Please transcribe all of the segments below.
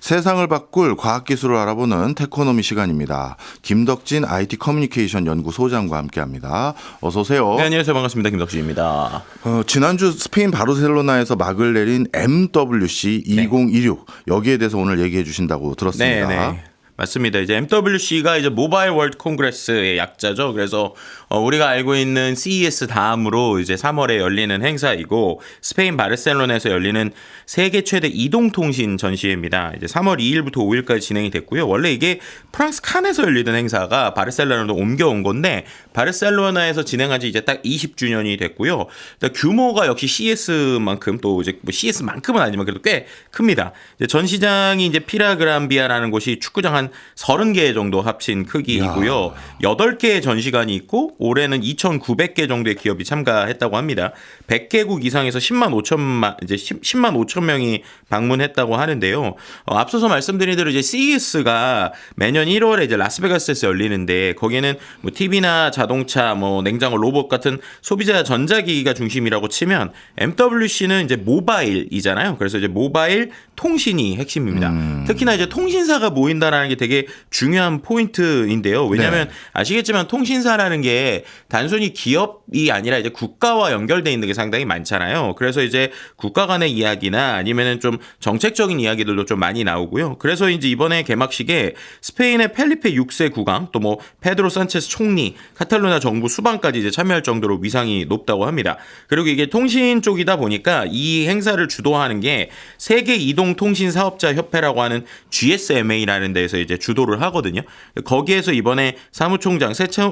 세상을 바꿀 과학기술을 알아보는 테코노미 시간입니다. 김덕진 IT 커뮤니케이션 연구소장과 함께합니다. 어서 오세요. 네, 안녕하세요. 반갑습니다. 김덕진입니다. 지난주 스페인 바르셀로나에서 막을 내린 MWC 2026 여기에 대해서 오늘 얘기해 주신다고 들었습니다. 네. 맞습니다. 이제 MWC가 이제 모바일 월드 콩그레스의 약자죠. 그래서 우리가 알고 있는 CES 다음으로 이제 3월에 열리는 행사이고 스페인 바르셀로나에서 열리는 세계 최대 이동통신 전시회입니다. 이제 3월 2일부터 5일까지 진행이 됐고요. 원래 이게 프랑스 칸에서 열리던 행사가 바르셀로나로 옮겨온 건데 바르셀로나에서 진행한 지 이제 딱 20주년이 됐고요. 규모가 역시 CES만큼 또 이제 뭐 CES만큼은 아니지만 그래도 꽤 큽니다. 이제 전시장이 이제 피라그란비아라는 곳이 축구장 한 30개 정도 합친 크기이고요. 8개의 전시관이 있고 올해는 2,900개 정도의 기업이 참가했다고 합니다. 100개국 이상에서 10만 5천 명이 방문했다고 하는데요. 앞서서 말씀드린 대로 이제 CES가 매년 1월에 이제 라스베가스에서 열리는데 거기는 뭐 TV나 자동차, 뭐 냉장고, 로봇 같은 소비자 전자기기가 중심이라고 치면 MWC는 이제 모바일이잖아요. 그래서 이제 모바일 통신이 핵심입니다. 특히나 이제 통신사가 모인다라는 게 되게 중요한 포인트인데요. 왜냐하면 아시겠지만 통신사라는 게 단순히 기업이 아니라 이제 국가와 연결돼 있는 게 상당히 많잖아요. 그래서 이제 국가 간의 이야기나 아니면은 좀 정책적인 이야기들도 좀 많이 나오고요. 그래서 이제 이번에 개막식에 스페인의 펠리페 6세 국왕 또 뭐 페드로 산체스 총리, 카탈루냐 정부 수반까지 이제 참여할 정도로 위상이 높다고 합니다. 그리고 이게 통신 쪽이다 보니까 이 행사를 주도하는 게 세계 이동통신 사업자 협회라고 하는 GSMA라는 데에서 이제 주도를 하거든요. 거기에서 이번에 새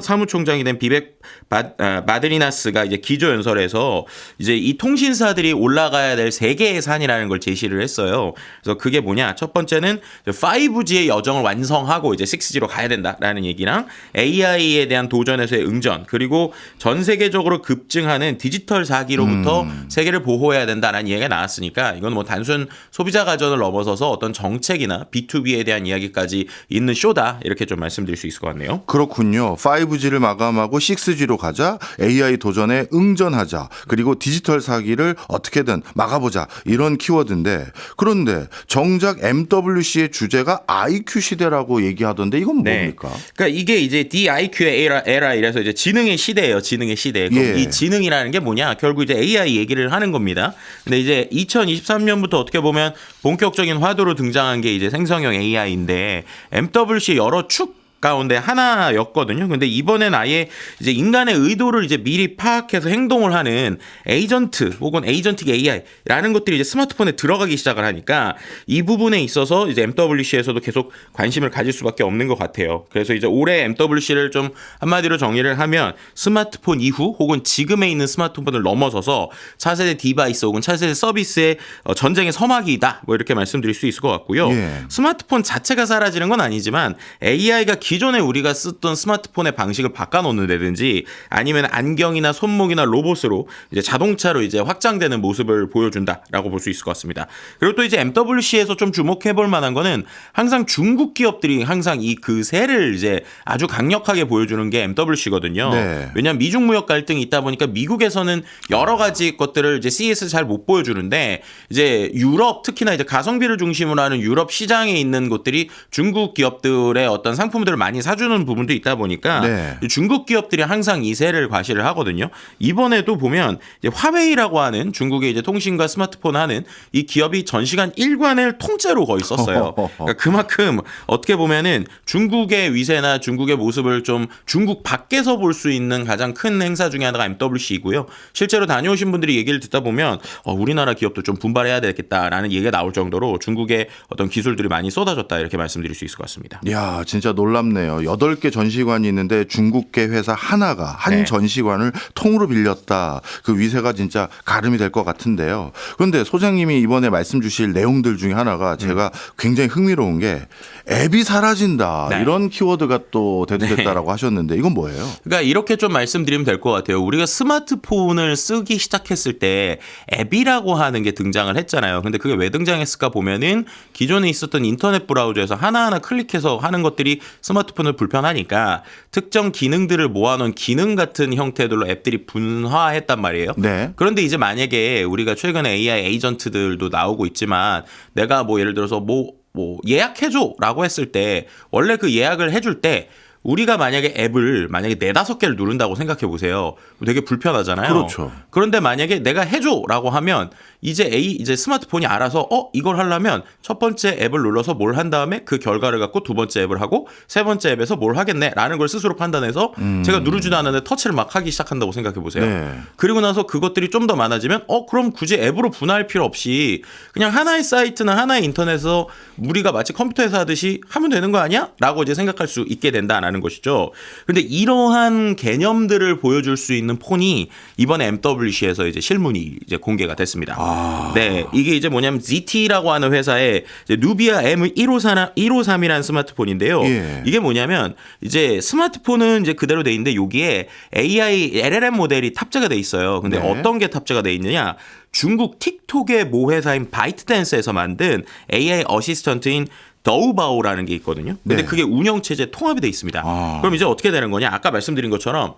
사무총장이 된 비벡 마드리나스가 이제 기조연설에서 이제 이 통신사들이 올라가야 될 세 개의 산이라는 걸 제시를 했어요. 그래서 그게 뭐냐? 첫 번째는 5G의 여정을 완성하고 이제 6G로 가야 된다라는 얘기랑 AI에 대한 도전에서의 응전, 그리고 전 세계적으로 급증하는 디지털 사기로부터 세계를 보호해야 된다라는 얘기가 나왔으니까 이건 뭐 단순 소비자 가전을 넘어서서 어떤 정책이나 B2B에 대한 이야기까지 있는 쇼다, 이렇게 좀 말씀드릴 수 있을 것 같네요. 그렇군요. 5G를 마감하고 6G로 가자, AI 도전에 응전하자, 그리고 디지털 사기를 어떻게든 막아보자, 이런 키워드인데, 그런데 정작 MWC의 주제가 IQ 시대라고 얘기하던데 이건 뭡니까? 그러니까 이게 이제 DIQ의 에라이라서 이제 지능의 시대예요. 지능의 시대. 이 지능이라는 게 뭐냐? 결국 이제 AI 얘기를 하는 겁니다. 근데 이제 2023년부터 어떻게 보면 본격적인 화두로 등장한 게 이제 생성형 AI인데 MWC 여러 축 가운데 하나였거든요. 근데 이번엔 아예 이제 인간의 의도를 이제 미리 파악해서 행동을 하는 에이전트 혹은 에이전틱 AI라는 것들이 이제 스마트폰에 들어가기 시작을 하니까 이 부분에 있어서 이제 MWC에서도 계속 관심을 가질 수밖에 없는 것 같아요. 그래서 이제 올해 MWC를 좀 한마디로 정의를 하면 스마트폰 이후 혹은 지금에 있는 스마트폰을 넘어서서 차세대 디바이스 혹은 차세대 서비스의 전쟁의 서막이다, 뭐 이렇게 말씀드릴 수 있을 것 같고요. 스마트폰 자체가 사라지는 건 아니지만 AI가 기존에 우리가 쓰던 스마트폰의 방식을 바꿔놓는다든지 아니면 안경이나 손목이나 로봇으로 이제 자동차로 이제 확장되는 모습을 보여준다라고 볼 수 있을 것 같습니다. 그리고 또 이제 MWC에서 좀 주목해볼 만한 거는 항상 중국 기업들이 항상 이 그 세를 이제 아주 강력하게 보여주는 게 MWC거든요. 왜냐하면 미중 무역 갈등이 있다 보니까 미국에서는 여러 가지 것들을 이제 CES 잘 못 보여주는데 이제 유럽, 특히나 이제 가성비를 중심으로 하는 유럽 시장에 있는 곳들이 중국 기업들의 어떤 상품들을 많이 사주는 부분도 있다 보니까 중국 기업들이 항상 이 세를 과시를 하거든요. 이번에도 보면 이제 화웨이라고 하는 중국의 이제 통신과 스마트폰 하는 이 기업이 전시관 1관을 통째로 거의 썼어요. 그러니까 그만큼 어떻게 보면은 중국의 위세나 중국의 모습을 좀 중국 밖에서 볼 수 있는 가장 큰 행사 중에 하나가 MWC이고요. 실제로 다녀오신 분들이 얘기를 듣다 보면 우리나라 기업도 좀 분발해야 되겠다라는 얘기가 나올 정도로 중국의 어떤 기술들이 많이 쏟아졌다, 이렇게 말씀드릴 수 있을 것 같습니다. 이야, 진짜 놀랍네요. 8개 전시관이 있는데 중국계 회사 하나가 한 전시관을 통으로 빌렸다. 그 위세가 진짜 가름이 될 것 같은데요. 그런데 소장님이 이번에 말씀 주실 내용들 중에 하나가 제가 굉장히 흥미로운 게 앱이 사라진다. 이런 키워드가 또 대두됐다라고 하셨는데 이건 뭐예요? 그러니까 이렇게 좀 말씀드리면 될 것 같아요. 우리가 스마트폰을 쓰기 시작했을 때 앱이라고 하는 게 등장을 했잖아요. 근데 그게 왜 등장했을까 보면은 기존에 있었던 인터넷 브라우저에서 하나하나 클릭해서 하는 것들이 스마트폰을 불편하니까 특정 기능들을 모아놓은 기능 같은 형태들로 앱들이 분화했단 말이에요. 그런데 이제 만약에 우리가 최근에 AI 에이전트들도 나오고 있지만 내가 뭐 예를 들어서 뭐 뭐 예약해줘라고 했을 때 원래 그 예약을 해줄 때 우리가 만약에 앱을 만약에 4-5개를 누른다고 생각해 보세요. 되게 불편하잖아요. 그렇죠. 그런데 만약에 내가 해줘라고 하면 이제 스마트폰이 알아서 이걸 하려면 첫 번째 앱을 눌러서 뭘 한 다음에 그 결과를 갖고 두 번째 앱을 하고 세 번째 앱에서 뭘 하겠네라는 걸 스스로 판단해서 제가 누르지도 않았는데 터치를 막 하기 시작한다고 생각해 보세요. 네. 그리고 나서 그것들이 좀 더 많아지면 그럼 굳이 앱으로 분할 필요 없이 그냥 하나의 사이트나 하나의 인터넷에서 우리가 마치 컴퓨터에서 하듯이 하면 되는 거 아니야? 라고 이제 생각할 수 있게 된다라는 것이죠. 근데 이러한 개념들을 보여줄 수 있는 폰이 이번에 MWC에서 이제 실문이 이제 공개가 됐습니다. 네, 이게 이제 뭐냐면 ZT라고 하는 회사의 이제 누비아 M153이라는 스마트폰인데요. 예. 이게 뭐냐면 이제 스마트폰은 이제 그대로 돼 있는데 여기에 AI LLM 모델이 탑재가 돼 있어요. 근데 네. 어떤 게 탑재가 돼 있느냐? 중국 틱톡의 모 회사인 바이트댄스에서 만든 AI 어시스턴트인 더우바오라는 게 있거든요. 근데 네. 그게 운영체제 통합이 돼 있습니다. 그럼 이제 어떻게 되는 거냐? 아까 말씀드린 것처럼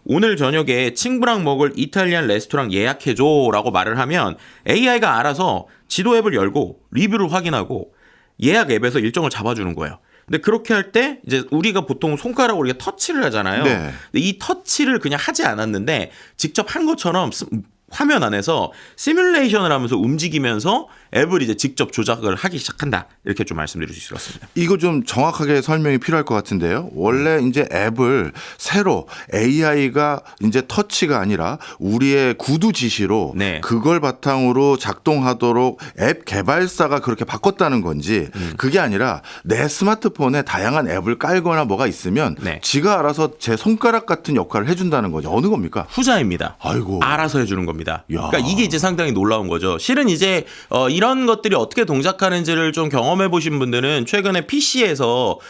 오늘 저녁에 친구랑 먹을 이탈리안 레스토랑 예약해줘라고 말을 하면 AI가 알아서 지도 앱을 열고 리뷰를 확인하고 예약 앱에서 일정을 잡아주는 거예요. 근데 그렇게 할 때 이제 우리가 보통 손가락으로 우리가 터치를 하잖아요. 네. 근데 이 터치를 그냥 하지 않았는데 직접 한 것처럼 화면 안에서 시뮬레이션을 하면서 움직이면서 앱을 이제 직접 조작을 하기 시작한다. 이렇게 좀 말씀드릴 수 있을 것 같습니다. 이거 좀 정확하게 설명이 필요할 것 같은데요. 원래 이제 앱을 새로 AI가 이제 터치가 아니라 우리의 구두 지시로 네. 그걸 바탕으로 작동하도록 앱 개발사가 그렇게 바꿨다는 건지 그게 아니라 내 스마트폰에 다양한 앱을 깔거나 뭐가 있으면 네. 지가 알아서 제 손가락 같은 역할을 해준다는 거죠. 어느 겁니까? 후자입니다. 아이고. 알아서 해주는 겁니다. 야. 그러니까 이게 이제 상당히 놀라운 거죠. 실은 이제 이런 것들이 어떻게 동작하는지를 좀 경험해 보신 분들은 최근에 PC에서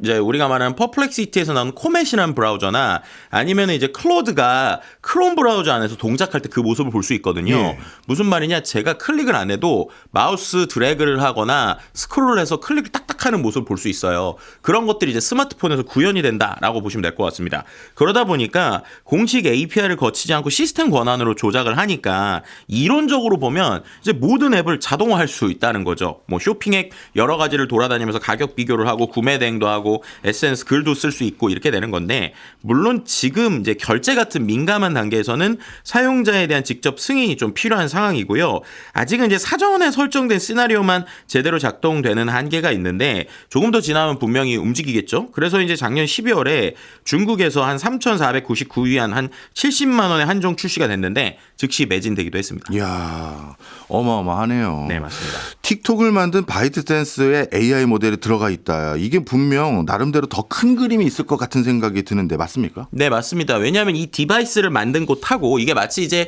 이제 우리가 말하는 퍼플렉시티에서 나온 코멧이라는 브라우저나 아니면 이제 클로드가 크롬 브라우저 안에서 동작할 때 그 모습을 볼 수 있거든요. 예. 무슨 말이냐? 제가 클릭을 안 해도 마우스 드래그를 하거나 스크롤을 해서 클릭을 딱딱하는 모습을 볼 수 있어요. 그런 것들이 이제 스마트폰에서 구현이 된다라고 보시면 될 것 같습니다. 그러다 보니까 공식 API를 거치지 않고 시스템 권한으로 조작을 하니까 이론적으로 보면 이제 모든 앱을 자동화할 수 있다는 거죠. 뭐 쇼핑 앱 여러 가지를 돌아다니면서 가격 비교를 하고 구매 대행도 하고 SNS 글도 쓸 수 있고 이렇게 되는 건데 물론 지금 이제 결제 같은 민감한 단계에서는 사용자에 대한 직접 승인이 좀 필요한 상황이고요. 아직은 이제 사전에 설정된 시나리오만 제대로 작동되는 한계가 있는데 조금 더 지나면 분명히 움직이겠죠. 그래서 이제 작년 12월에 중국에서 한 3,499위안 한 70만 원의 한정 출시가 됐는데 즉시 매진되기도 했습니다. 이야, 어마어마하네요. 네, 맞습니다. 틱톡을 만든 바이트댄스에 AI 모델이 들어가 있다. 이게 분명 나름대로 더 큰 그림이 있을 것 같은 생각이 드는데 맞습니까? 네, 맞습니다. 왜냐하면 이 디바이스를 만든 곳하고 이게 마치 이제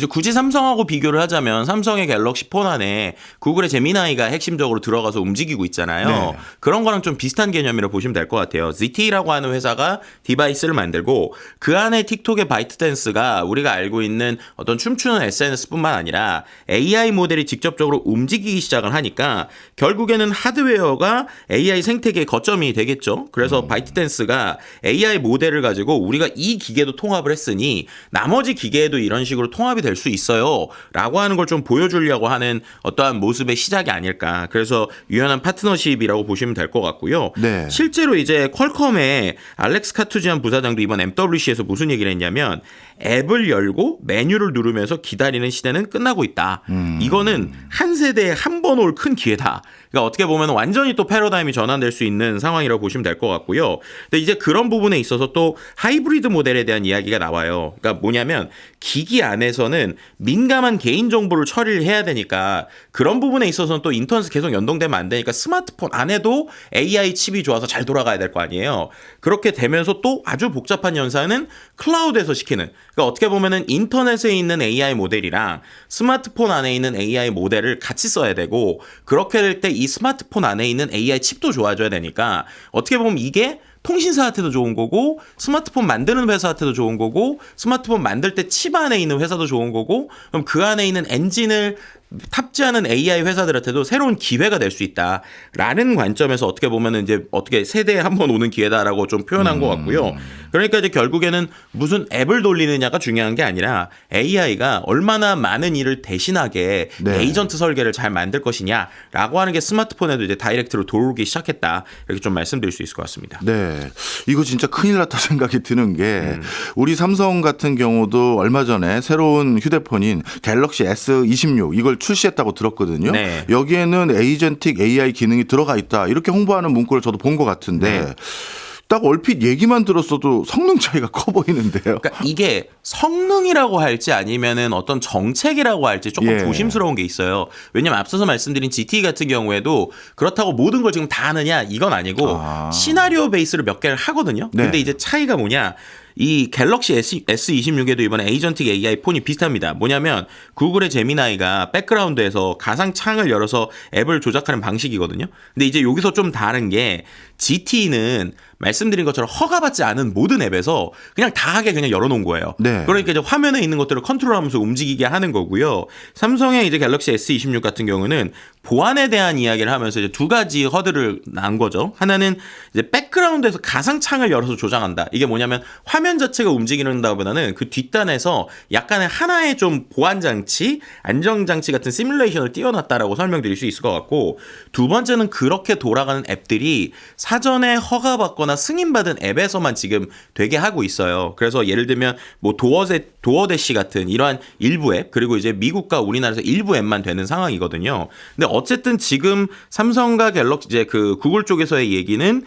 굳이 삼성하고 비교를 하자면 삼성의 갤럭시 폰 안에 구글의 제미나이가 핵심적으로 들어가서 움직이고 있잖아요. 네. 그런 거랑 좀 비슷한 개념이라고 보시면 될 것 같아요. ZT라고 하는 회사가 디바이스를 만들고 그 안에 틱톡의 바이트댄스가 우리가 알고 있는 어떤 춤추는 SNS뿐만 아니라 AI 모델이 직접적으로 움직이기 시작을 하니까 결국에는 하드웨어가 AI 생태계의 거점이 되겠죠. 그래서 바이트댄스가 AI 모델을 가지고 우리가 이 기계도 통합을 했으니 나머지 기계에도 이런 식으로 통합이 될 수 있어요 라고 하는 걸 좀 보여주려고 하는 어떠한 모습의 시작이 아닐까. 그래서 유연한 파트너십이라고 보시면 될 것 같고요. 네. 실제로 이제 퀄컴의 알렉스 카투지안 부사장도 이번 MWC에서 무슨 얘기를 했냐면 앱을 열고 메뉴를 누르면서 기다리는 시대는 끝나고 있다. 이거는 한 세대에 한 번 올 큰 기회다. 그러니까 어떻게 보면 완전히 또 패러다임이 전환될 수 있는 상황이라고 보시면 될 것 같고요. 근데 이제 그런 부분에 있어서 또 하이브리드 모델에 대한 이야기가 나와요. 그러니까 뭐냐면 기기 안에서는 민감한 개인정보를 처리를 해야 되니까 그런 부분에 있어서는 또 인터넷 계속 연동되면 안 되니까 스마트폰 안에도 AI 칩이 좋아서 잘 돌아가야 될 거 아니에요. 그렇게 되면서 또 아주 복잡한 연산은 클라우드에서 시키는. 그러니까 어떻게 보면은 인터넷에 있는 AI 모델이랑 스마트폰 안에 있는 AI 모델을 같이 써야 되고 그렇게 될 때 이 스마트폰 안에 있는 AI 칩도 좋아져야 되니까 어떻게 보면 이게 통신사한테도 좋은 거고 스마트폰 만드는 회사한테도 좋은 거고 스마트폰 만들 때 칩 안에 있는 회사도 좋은 거고 그럼 그 안에 있는 엔진을 탑재하는 AI 회사들한테도 새로운 기회가 될 수 있다라는 관점에서 어떻게 보면은 이제 어떻게 세대에 한 번 오는 기회다라고 좀 표현한 것 같고요. 그러니까 이제 결국에는 무슨 앱을 돌리느냐가 중요한 게 아니라 AI가 얼마나 많은 일을 대신하게 네. 에이전트 설계를 잘 만들 것이냐라고 하는 게 스마트폰에도 이제 다이렉트로 들어오기 시작했다. 이렇게 좀 말씀드릴 수 있을 것 같습니다. 네. 이거 진짜 큰일 났다 생각이 드는 게 우리 삼성 같은 경우도 얼마 전에 새로운 휴대폰인 갤럭시 S26 이걸 출시했다고 들었거든요. 네. 여기에는 에이전틱 AI 기능이 들어가 있다. 이렇게 홍보하는 문구를 저도 본 것 같은데 네. 딱 얼핏 얘기만 들었어도 성능 차이가 커 보이는데요. 그러니까 이게 성능이라고 할지 아니면은 어떤 정책이라고 할지 조금 예. 조심스러운 게 있어요. 왜냐면 앞서서 말씀드린 GT 같은 경우에도 그렇다고 모든 걸 지금 다 하느냐 이건 아니고 시나리오 베이스를 몇 개를 하거든요. 네. 근데 이제 차이가 뭐냐? 이 갤럭시 S26에도 이번에 에이전틱 AI 폰이 비슷합니다. 뭐냐면 구글의 제미나이가 백그라운드에서 가상 창을 열어서 앱을 조작하는 방식이거든요. 근데 이제 여기서 좀 다른 게 GT는 말씀드린 것처럼 허가받지 않은 모든 앱에서 그냥 다 하게 그냥 열어놓은 거예요. 네. 그러니까 이제 화면에 있는 것들을 컨트롤하면서 움직이게 하는 거고요. 삼성의 이제 갤럭시 S26 같은 경우는 보안에 대한 이야기를 하면서 이제 두 가지 허들을 난 거죠. 하나는 이제 백그라운드에서 가상 창을 열어서 조작한다. 이게 뭐냐면 화면 자체가 움직이는다보다는 그 뒷단에서 약간의 하나의 좀 보안 장치, 안정 장치 같은 시뮬레이션을 띄워놨다라고 설명드릴 수 있을 것 같고, 두 번째는 그렇게 돌아가는 앱들이 사전에 허가받거나 승인받은 앱에서만 지금 되게 하고 있어요. 그래서 예를 들면 뭐 도어대시 같은 이러한 일부 앱, 그리고 이제 미국과 우리나라에서 일부 앱만 되는 상황이거든요. 근데 어쨌든 지금 삼성과 갤럭시 이제 그 구글 쪽에서의 얘기는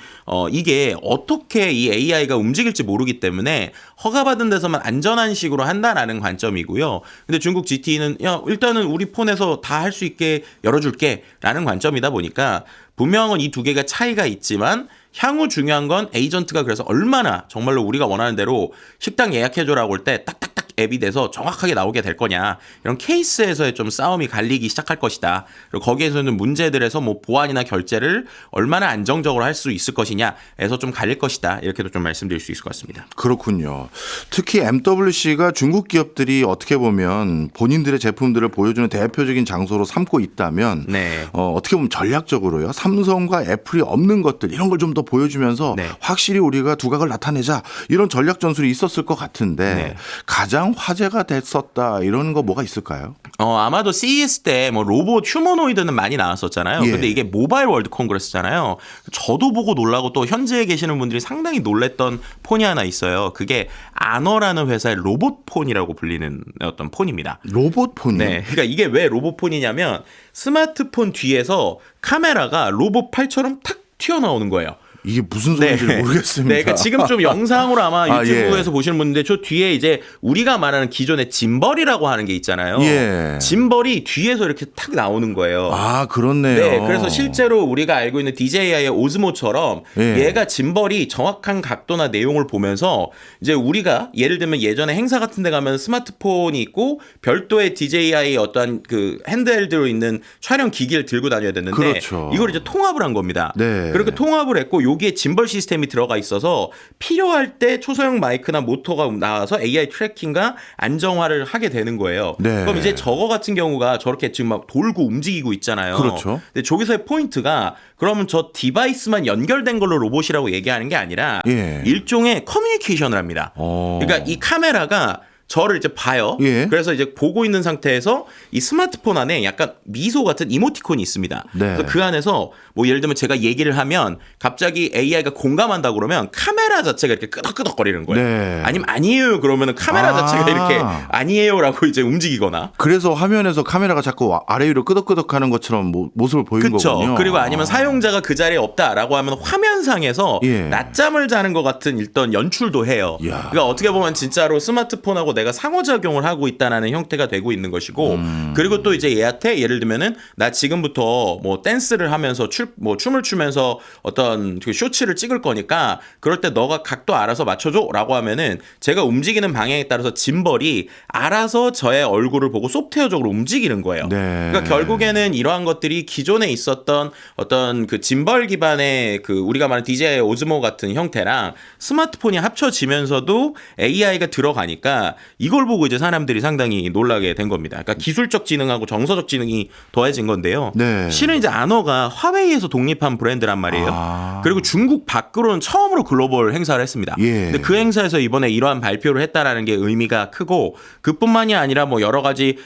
이게 어떻게 이 AI가 움직일지 모르기 때문에 허가받은 데서만 안전한 식으로 한다라는 관점이고요. 근데 중국 GT는 야 일단은 우리 폰에서 다 할 수 있게 열어줄게라는 관점이다 보니까 분명은 이 두 개가 차이가 있지만 향후 중요한 건 에이전트가 그래서 얼마나 정말로 우리가 원하는 대로 식당 예약해줘라고 할 때 딱딱딱 앱이 돼서 정확하게 나오게 될 거냐, 이런 케이스에서의 좀 싸움이 갈리기 시작할 것이다. 그리고 거기에서는 문제들에서 뭐 보안이나 결제를 얼마나 안정적으로 할 수 있을 것이냐에서 좀 갈릴 것이다. 이렇게도 좀 말씀드릴 수 있을 것 같습니다. 그렇군요. 특히 MWC가 중국 기업들이 어떻게 보면 본인들의 제품들을 보여주는 대표적인 장소로 삼고 있다면 네. 어떻게 보면 전략적으로요. 삼성과 애플이 없는 것들 이런 걸 좀 더 보여주면서 네. 확실히 우리가 두각을 나타내자 이런 전략 전술이 있었을 것 같은데 네. 가장 화제가 됐었다 이런 거 뭐가 있을까요? 아마도 CES 때 뭐 로봇 휴머노이드는 많이 나왔었잖아요. 예. 근데 이게 모바일 월드 콩그레스잖아요. 저도 보고 놀라고 또 현지에 계시는 분들이 상당히 놀랬던 폰이 하나 있어요. 그게 아너라는 회사의 로봇폰이라고 불리는 어떤 폰입니다. 로봇폰이요? 네. 그러니까 이게 왜 로봇폰이냐면 스마트폰 뒤에서 카메라가 로봇 팔처럼 탁 튀어나오는 거예요. 이게 무슨 소리인지 모르겠습니다. 네, 그러니까 지금 좀 영상으로 아마 유튜브에서 예. 보시는 분인데 저 뒤에 이제 우리가 말하는 기존의 짐벌이라고 하는 게 있잖아요. 예. 짐벌이 뒤에서 이렇게 탁 나오는 거예요. 아, 그렇네요. 네, 그래서 실제로 우리가 알고 있는 DJI의 오즈모처럼 예. 얘가 짐벌이 정확한 각도나 내용을 보면서 이제 우리가 예를 들면 예전에 행사 같은 데 가면 스마트폰이 있고 별도의 DJI 어떠한 그 핸드헬드로 있는 촬영 기기를 들고 다녀야 됐는데 그렇죠. 이걸 이제 통합을 한 겁니다. 네. 그렇게 통합을 했고 여기에 짐벌 시스템이 들어가 있어서 필요할 때 초소형 마이크나 모터가 나와서 AI 트래킹과 안정화를 하게 되는 거예요. 네. 그럼 이제 저거 같은 경우가 저렇게 지금 막 돌고 움직이고 있잖아요. 그렇죠. 근데 저기서의 포인트가 그러면 저 디바이스만 연결된 걸로 로봇이라고 얘기하는 게 아니라 예. 일종의 커뮤니케이션을 합니다. 그러니까 이 카메라가 저를 이제 봐요. 예. 그래서 이제 보고 있는 상태에서 이 스마트폰 안에 약간 미소 같은 이모티콘이 있습니다. 네. 그래서 그 안에서 뭐 예를 들면 제가 얘기를 하면 갑자기 AI가 공감한다 그러면 카메라 자체가 이렇게 끄덕끄덕거리는 거예요. 네. 아니면 아니에요 그러면 카메라 자체가 이렇게 아니에요라고 이제 움직이거나. 그래서 화면에서 카메라가 자꾸 아래 위로 끄덕끄덕하는 것처럼 모습을 보이는 그렇죠. 거군요. 그리고 아니면 사용자가 그 자리에 없다라고 하면 화면상에서 예. 낮잠을 자는 것 같은 일단 연출도 해요. 이야. 그러니까 어떻게 보면 진짜로 스마트폰하고 내가 상호작용을 하고 있다는 형태가 되고 있는 것이고, 그리고 또 이제 얘한테 예를 들면은 나 지금부터 뭐 댄스를 하면서 춤을 추면서 어떤 그 쇼츠를 찍을 거니까 그럴 때 너가 각도 알아서 맞춰줘라고 하면은 제가 움직이는 방향에 따라서 짐벌이 알아서 저의 얼굴을 보고 소프트웨어적으로 움직이는 거예요. 네. 그러니까 결국에는 이러한 것들이 기존에 있었던 어떤 그 짐벌 기반의 그 우리가 말하는 DJI 오즈모 같은 형태랑 스마트폰이 합쳐지면서도 AI가 들어가니까 이걸 보고 이제 사람들이 상당히 놀라게 된 겁니다. 그러니까 기술적 지능하고 정서적 지능이 더해진 건데요. 네. 실은 이제 아너가 화웨이에서 독립한 브랜드란 말이에요. 그리고 중국 밖으로는 처음으로 글로벌 행사를 했습니다. 예. 근데 그 행사에서 이번에 이러한 발표를 했다라는 게 의미가 크고 그뿐만이 아니라 뭐 여러 가지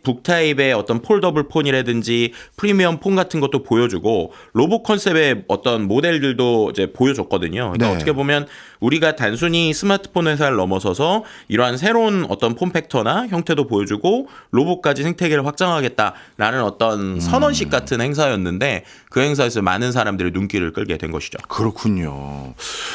북타입의 어떤 폴더블 폰이라든지 프리미엄 폰 같은 것도 보여주고 로봇 컨셉의 어떤 모델들도 이제 보여줬거든요. 그러니까 네. 어떻게 보면 우리가 단순히 스마트폰 회사를 넘어서서 이러한 새로운 어떤 폼팩터나 형태도 보여주고 로봇까지 생태계를 확장하겠다라는 어떤 선언식 같은 행사였는데 그 행사에서 많은 사람들이 눈길을 끌게 된 것이죠. 그렇군요.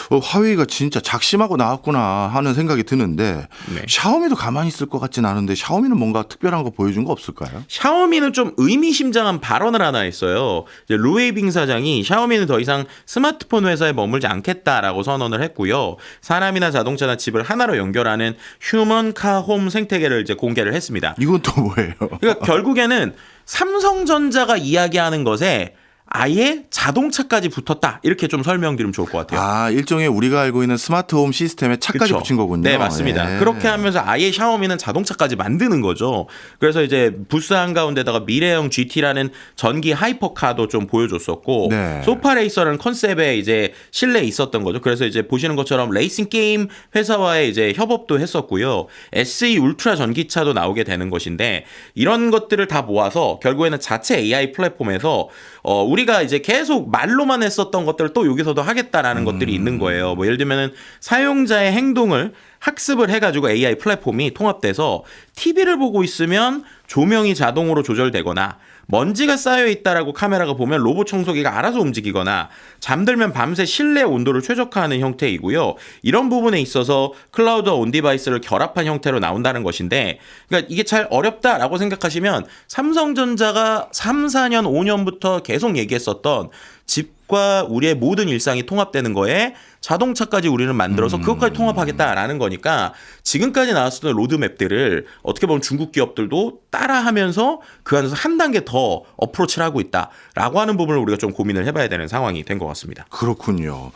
화웨이가 진짜 작심하고 나왔구나 하는 생각이 드는데 네. 샤오미도 가만히 있을 것 같진 않은데 샤오미는 뭔가 특별한 거 보여준 거 없을까요? 샤오미는 좀 의미심장한 발언을 하나 했어요. 이제 루웨이빙 사장이 샤오미는 더 이상 스마트폰 회사에 머물지 않겠다라고 선언을 했고요. 사람이나 자동차나 집을 하나로 연결하는 휴먼 카 홈 생태계를 이제 공개를 했습니다. 이건 또 뭐예요? 그러니까 결국에는 삼성전자가 이야기하는 것에 아예 자동차까지 붙었다 이렇게 좀 설명드리면 좋을 것 같아요. 아, 일종의 우리가 알고 있는 스마트홈 시스템에 차까지 그쵸? 붙인 거군요. 네, 맞습니다. 예. 그렇게 하면서 아예 샤오미는 자동차까지 만드는 거죠. 그래서 이제 부스 한가운데다가 미래형 GT라는 전기 하이퍼카도 좀 보여줬었고 네. 소파레이서라는 컨셉에 이제 실내에 있었던 거죠. 그래서 이제 보시는 것처럼 레이싱 게임 회사와의 이제 협업도 했었고요. SE 울트라 전기차도 나오게 되는 것인데 이런 것들을 다 모아서 결국에는 자체 AI 플랫폼에서 우리가 이제 계속 말로만 했었던 것들을 또 여기서도 하겠다라는 것들이 있는 거예요. 뭐 예를 들면은 사용자의 행동을 학습을 해가지고 AI 플랫폼이 통합돼서 TV를 보고 있으면 조명이 자동으로 조절되거나 먼지가 쌓여 있다라고 카메라가 보면 로봇 청소기가 알아서 움직이거나 잠들면 밤새 실내 온도를 최적화하는 형태이고요. 이런 부분에 있어서 클라우드와 온디바이스를 결합한 형태로 나온다는 것인데 그러니까 이게 잘 어렵다라고 생각하시면 삼성전자가 3, 4년, 5년부터 계속 얘기했었던 집과 우리의 모든 일상이 통합되는 거에 자동차까지 우리는 만들어서 그것까지 통합하겠다라는 거니까 지금까지 나왔었던 로드맵들을 어떻게 보면 중국 기업들도 따라하면서 그 안에서 한 단계 더 어프로치를 하고 있다라고 하는 부분을 우리가 좀 고민을 해봐야 되는 상황이 된 것 같습니다. 그렇군요.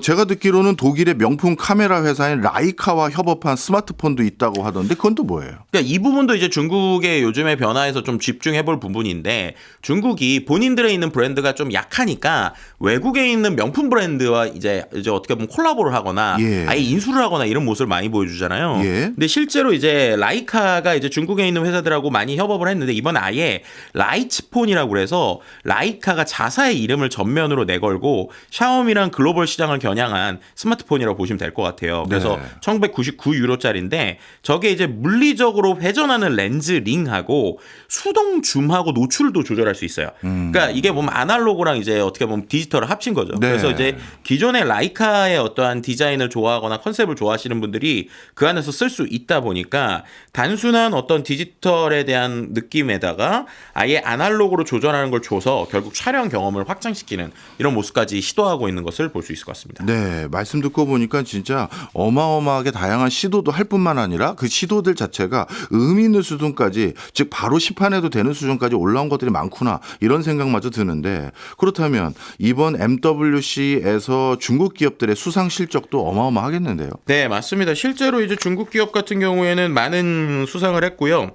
제가 듣기로는 독일의 명품 카메라 회사인 라이카와 협업한 스마트폰도 있다고 하던데 그건 또 뭐예요? 그러니까 이 부분도 이제 중국의 요즘의 변화에서 좀 집중해볼 부분인데 중국이 본인들에 있는 브랜드가 좀 약하니까 외국에 있는 명품 브랜드와 이제 어떻게 보면 콜라보를 하거나 예. 아예 인수를 하거나 이런 모습을 많이 보여주잖아요. 예. 근데 실제로 이제 라이카가 이제 중국에 있는 회사들하고 많이 협업을 했는데 이번 아예 라이츠폰이라고 그래서 라이카가 자사의 이름을 전면으로 내걸고 샤오미랑 글로벌 시장을 겨냥한 스마트폰이라고 보시면 될 것 같아요. 그래서 네. 1999유로짜리인데 저게 이제 물리적으로 회전하는 렌즈 링하고 수동 줌하고 노출도 조절할 수 있어요. 그러니까 이게 보면 아날로그랑 이제 어떻게 보면 디지털을 합친 거죠. 네. 그래서 이제 기존의 라이카의 어떠한 디자인을 좋아하거나 컨셉을 좋아하시는 분들이 그 안에서 쓸 수 있다 보니까 단순한 어떤 디지털에 대한 느낌에다가 아예 아날로그로 조절하는 걸 줘서 결국 촬영 경험을 확장시키는 이런 모습까지 시도하고 있는 것을 볼 수 있을 것 같습니다. 네, 말씀 듣고 보니까 진짜 어마어마하게 다양한 시도도 할 뿐만 아니라 그 시도들 자체가 의미 있는 수준까지 즉 바로 시판해도 되는 수준까지 올라온 것들이 많구나 이런 생각마저 드는데 그렇다면 이번 MWC에서 중국 기업들의 수상 실적도 어마어마하겠는데요. 네, 맞습니다. 실제로 이제 중국 기업 같은 경우에는 많은 수상을 했고요.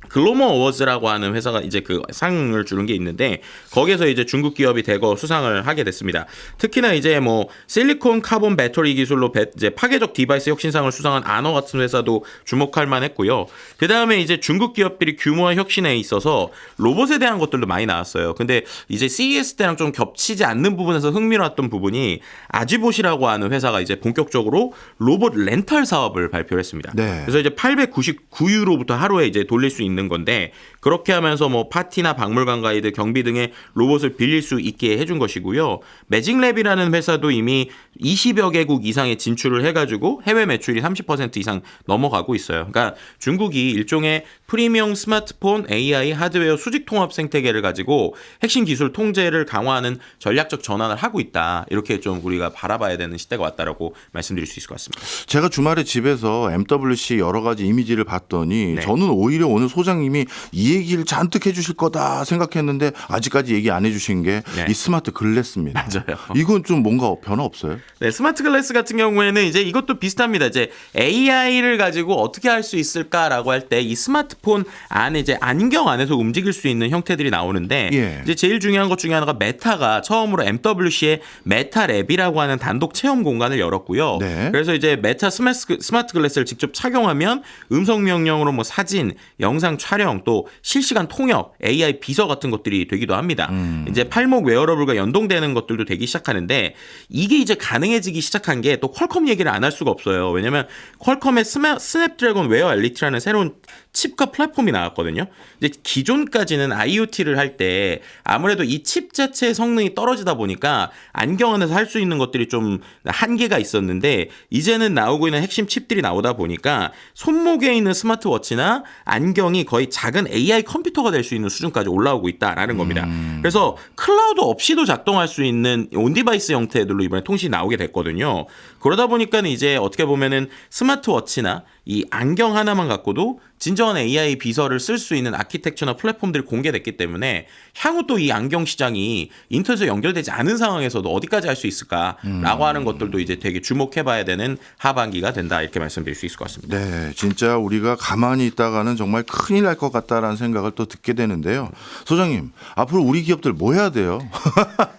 글로벌 어워즈라고 하는 회사가 이제 그 상을 주는 게 있는데 거기에서 이제 중국 기업이 대거 수상을 하게 됐습니다. 특히나 이제 뭐 실리콘 카본 배터리 기술로 이제 파괴적 디바이스 혁신상을 수상한 아너 같은 회사도 주목할 만했고요. 그 다음에 이제 중국 기업들이 규모와 혁신에 있어서 로봇에 대한 것들도 많이 나왔어요. 근데 이제 CES 때랑 좀 겹치지 않는 부분에서 흥미로웠던 부분이 아지봇이라고 하는 회사가 이제 본격적으로 로봇 렌탈 사업을 발표를 했습니다. 네. 그래서 이제 899유로부터 하루에 이제 돌릴 수 있는 건데 그렇게 하면서 뭐 파티나 박물관 가이드, 경비 등의 로봇을 빌릴 수 있게 해준 것이고요. 매직랩이라는 회사도 이미 20여 개국 이상에 진출을 해가지고 해외 매출이 30% 이상 넘어가고 있어요. 그러니까 중국이 일종의 프리미엄 스마트폰, AI, 하드웨어 수직 통합 생태계를 가지고 핵심 기술 통제를 강화하는 전략적 전환을 하고 있다. 이렇게 좀 우리가 바라봐야 되는 시대가 왔다라고 말씀드릴 수 있을 것 같습니다. 제가 주말에 집에서 MWC 여러 가지 이미지를 봤더니 네. 저는 오히려 오늘 소장님이 이 얘기를 잔뜩 해주실 거다 생각했는데 아직까지 얘기 안 해주신 게 이 네. 스마트 글래스입니다. 맞아요. 이건 좀 뭔가 변화 없어요? 네, 스마트 글래스 같은 경우에는 이제 이것도 비슷합니다. 이제 AI를 가지고 어떻게 할 수 있을까라고 할 때 이 스마트폰 안에 이제 안경 안에서 움직일 수 있는 형태들이 나오는데 예. 이제 제일 중요한 것 중에 하나가 메타가 처음으로 MWC의 메타랩이라고 하는 단독 체험 공간을 열었고요. 네. 그래서 이제 메타 스마트 글래스를 직접 착용하면 음성 명령으로 뭐 사진, 영상 촬영, 또 실시간 통역, AI 비서 같은 것들이 되기도 합니다. 이제 팔목 웨어러블과 연동되는 것들도 되기 시작하는데 이게 이제 가능해지기 시작한 게 또 퀄컴 얘기를 안 할 수가 없어요. 왜냐면 퀄컴의 스냅드래곤 웨어 엘리트라는 새로운 칩과 플랫폼이 나왔거든요. 이제 기존까지는 IoT를 할 때 아무래도 이 칩 자체의 성능이 떨어지다 보니까 안경 안에서 할 수 있는 것들이 좀 한계가 있었는데 이제는 나오고 있는 핵심 칩들이 나오다 보니까 손목에 있는 스마트워치나 안경이 거의 작은 AI 컴퓨터가 될 수 있는 수준까지 올라오고 있다라는 겁니다. 그래서 클라우드 없이도 작동할 수 있는 온디바이스 형태들로 이번에 통신이 나오게 됐거든요. 그러다 보니까는 이제 어떻게 보면은 스마트워치나 이 안경 하나만 갖고도 진정한 AI 비서를 쓸 수 있는 아키텍처나 플랫폼들이 공개됐기 때문에 향후 또 이 안경 시장이 인터넷에 연결되지 않은 상황에서도 어디까지 할 수 있을까라고 하는 것들도 이제 되게 주목해봐야 되는 하반기가 된다 이렇게 말씀드릴 수 있을 것 같습니다. 네, 진짜 우리가 가만히 있다가는 정말 큰일 날 것 같다라는 생각을 또 듣게 되는데요. 소장님, 앞으로 우리 기업들 뭐 해야 돼요?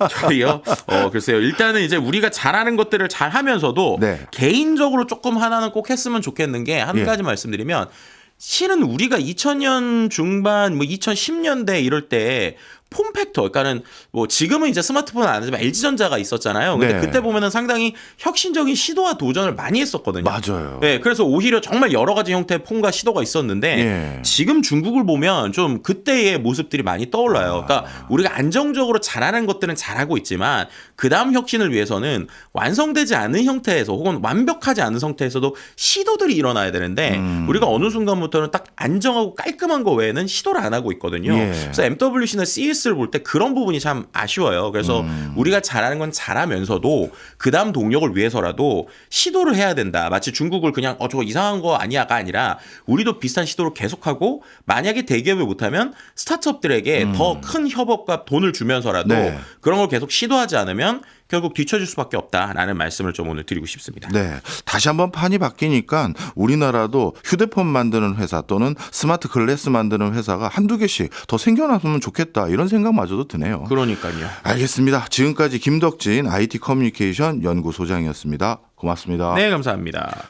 저희요? 글쎄요. 일단은 이제 우리가 잘하는 것들을 잘 하면서도 네. 개인적으로 조금 하나는 꼭 했으면 좋겠는 게 한 예. 가지 말씀드리면 실은 우리가 2000년 중반, 뭐 2010년대 이럴 때 폼팩터, 그러니까는 뭐 지금은 이제 스마트폰은 안 하지만 LG전자가 있었잖아요. 근데 네. 그때 보면은 상당히 혁신적인 시도와 도전을 많이 했었거든요. 맞아요. 네, 그래서 오히려 정말 여러 가지 형태의 폰과 시도가 있었는데 예. 지금 중국을 보면 좀 그때의 모습들이 많이 떠올라요. 그러니까 우리가 안정적으로 잘하는 것들은 잘하고 있지만 그 다음 혁신을 위해서는 완성되지 않은 형태에서 혹은 완벽하지 않은 상태에서도 시도들이 일어나야 되는데 우리가 어느 순간부터는 딱 안정하고 깔끔한 거 외에는 시도를 안 하고 있거든요. 예. 그래서 MWC나 CES를 볼 때 그런 부분이 참 아쉬워요. 그래서 우리가 잘하는 건 잘하면서도 그 다음 동력을 위해서라도 시도를 해야 된다. 마치 중국을 그냥 저거 이상한 거 아니야가 아니라 우리도 비슷한 시도를 계속하고 만약에 대기업이 못하면 스타트업들에게 더 큰 협업과 돈을 주면서라도 네. 그런 걸 계속 시도하지 않으면 결국 뒤처질 수밖에 없다라는 말씀을 좀 오늘 드리고 싶습니다. 네, 다시 한번 판이 바뀌니까 우리나라도 휴대폰 만드는 회사 또는 스마트 글래스 만드는 회사가 한두 개씩 더 생겨났으면 좋겠다 이런 생각마저도 드네요. 그러니까요. 알겠습니다. 지금까지 김덕진 IT 커뮤니케이션 연구소장이었습니다. 고맙습니다. 네, 감사합니다.